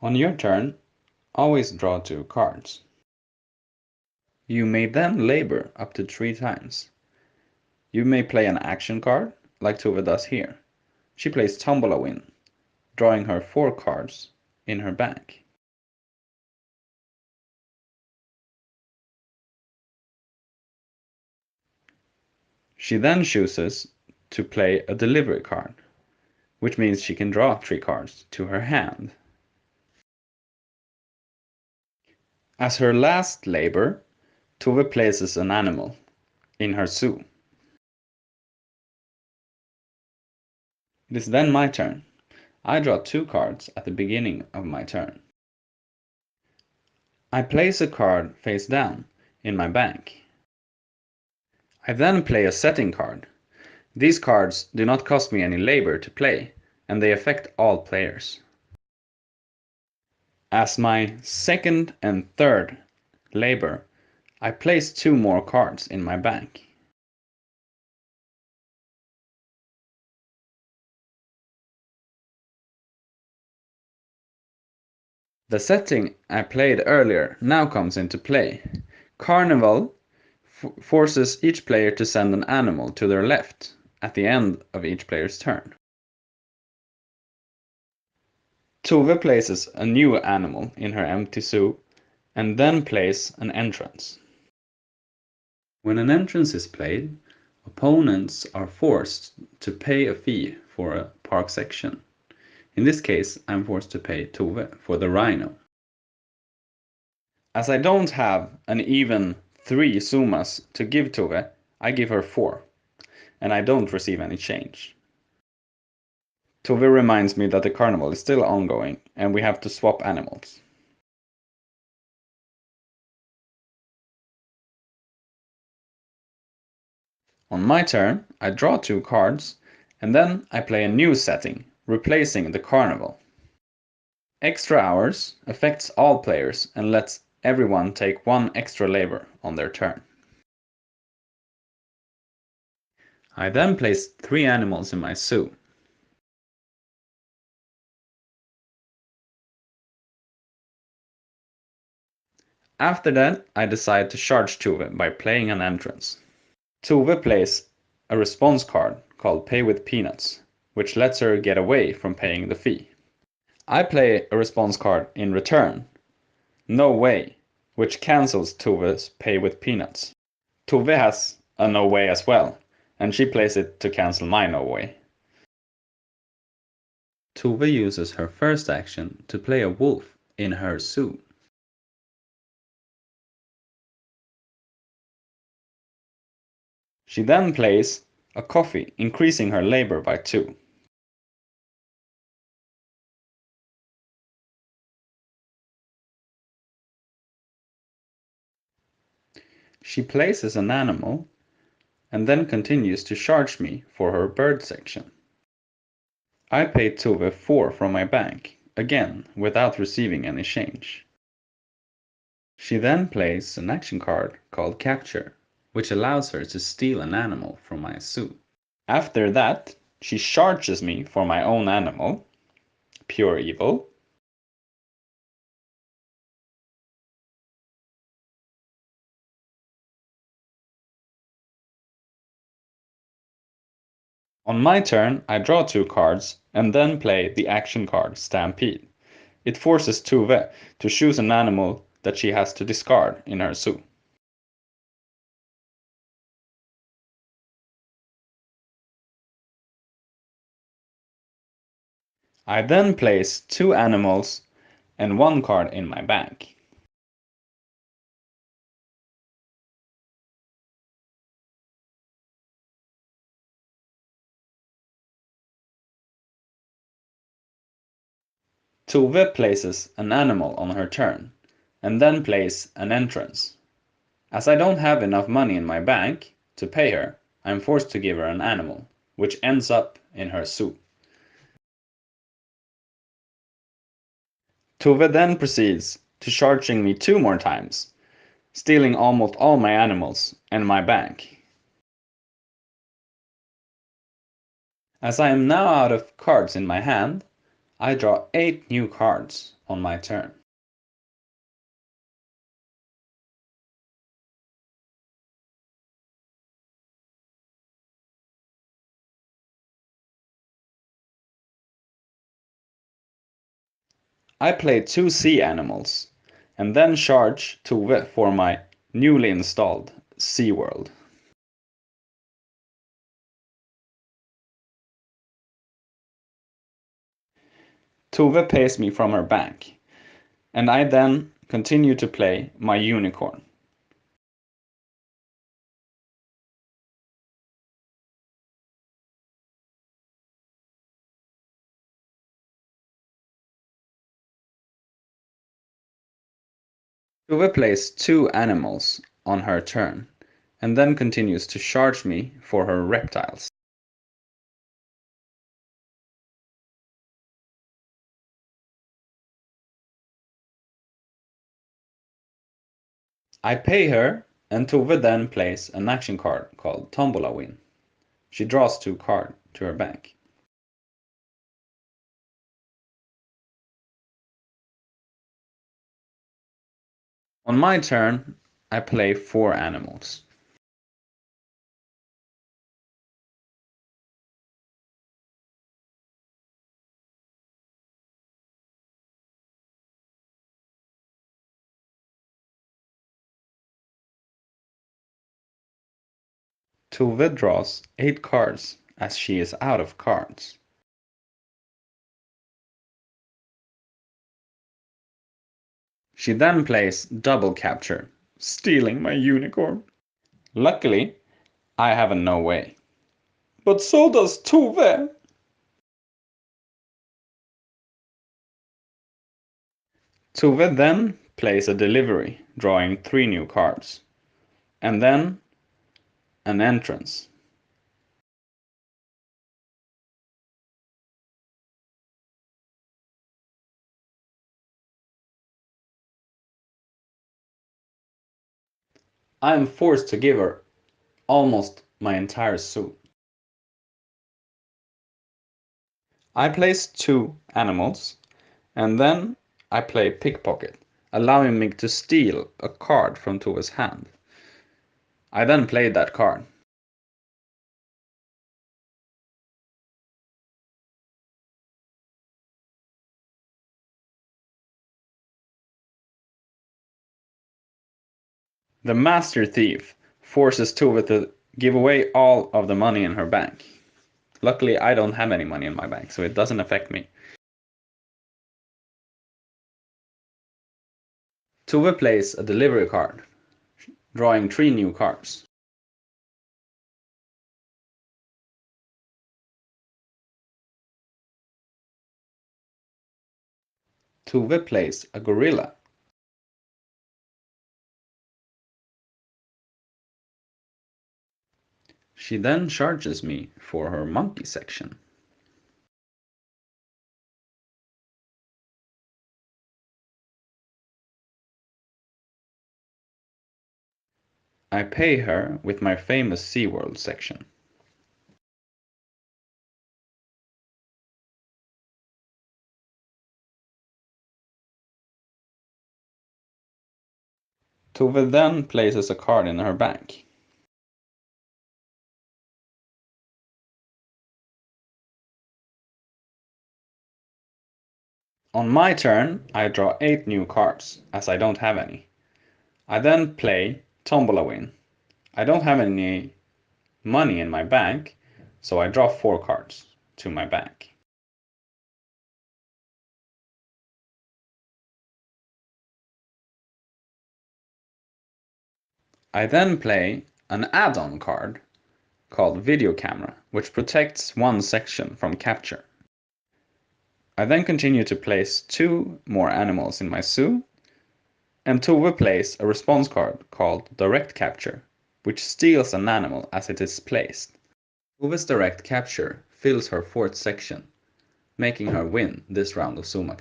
On your turn, always draw 2 cards. You may then labor up to 3 times. You may play an action card, like Tove does here. She plays Tombola Win, drawing her 4 cards in her bank. She then chooses to play a delivery card, which means she can draw 3 cards to her hand. As her last labor, Tove places an animal in her zoo. It is then my turn. I draw 2 cards at the beginning of my turn. I place a card face down in my bank. I then play a setting card. These cards do not cost me any labor to play, and they affect all players. As my second and third labor, I place 2 more cards in my bank. The setting I played earlier now comes into play. Carnival forces each player to send an animal to their left at the end of each player's turn. Tove places a new animal in her empty zoo and then plays an entrance. When an entrance is played, opponents are forced to pay a fee for a park section. In this case, I'm forced to pay Tove for the rhino. As I don't have an even 3 Zumas to give Tove, I give her 4, and I don't receive any change. Tove reminds me that the carnival is still ongoing, and we have to swap animals. On my turn, I draw 2 cards, and then I play a new setting, replacing the carnival. Extra hours affects all players and lets everyone take 1 extra labor on their turn. I then place 3 animals in my zoo. After that, I decide to charge Tove by playing an entrance. Tove plays a response card called Pay with Peanuts, which lets her get away from paying the fee. I play a response card in return, No Way, which cancels Tove's Pay with Peanuts. Tove has a No Way as well, and she plays it to cancel my No Way. Tove uses her first action to play a wolf in her zoo. She then plays a coffee, increasing her labor by 2. She places an animal and then continues to charge me for her bird section. I pay Tove 4 from my bank, again without receiving any change. She then plays an action card called Capture, which allows her to steal an animal from my zoo. After that, she charges me for my own animal, Pure Evil. On my turn, I draw 2 cards and then play the action card Stampede. It forces Tove to choose an animal that she has to discard in her zoo. I then place 2 animals and 1 card in my bank. Tove places an animal on her turn, and then plays an entrance. As I don't have enough money in my bank to pay her, I am forced to give her an animal, which ends up in her zoo. Tove then proceeds to charging me 2 more times, stealing almost all my animals and my bank. As I am now out of cards in my hand, I draw 8 new cards on my turn. I play 2 sea animals, and then charge Tove for my newly installed Sea World. Tove pays me from her bank, and I then continue to play my unicorn. Tove plays 2 animals on her turn, and then continues to charge me for her reptiles. I pay her, and Tove then plays an action card called Tombola Win. She draws 2 cards to her bank. On my turn, I play 4 animals. Tove draws 8 cards as she is out of cards. She then plays double capture, stealing my unicorn. Luckily, I have a no way. But so does Tove! Tove then plays a delivery, drawing 3 new cards. And then an entrance. I am forced to give her almost my entire suit. I place 2 animals, and then I play pickpocket, allowing me to steal a card from Tove's hand. I then played that card. The master thief forces Tove to give away all of the money in her bank. Luckily, I don't have any money in my bank, so it doesn't affect me. Tove plays a delivery card, drawing 3 new cards. Tove plays a gorilla. She then charges me for her monkey section. I pay her with my famous SeaWorld section. Tove then places a card in her bank. On my turn, I draw 8 new cards, as I don't have any. I then play Tombola Win. I don't have any money in my bank, so I draw 4 cards to my bank. I then play an add-on card called Video Camera, which protects one section from capture. I then continue to place 2 more animals in my zoo, and Tove plays a response card called Direct Capture, which steals an animal as it is placed. Tove's direct capture fills her 4th section, making her win this round of Zoomaka.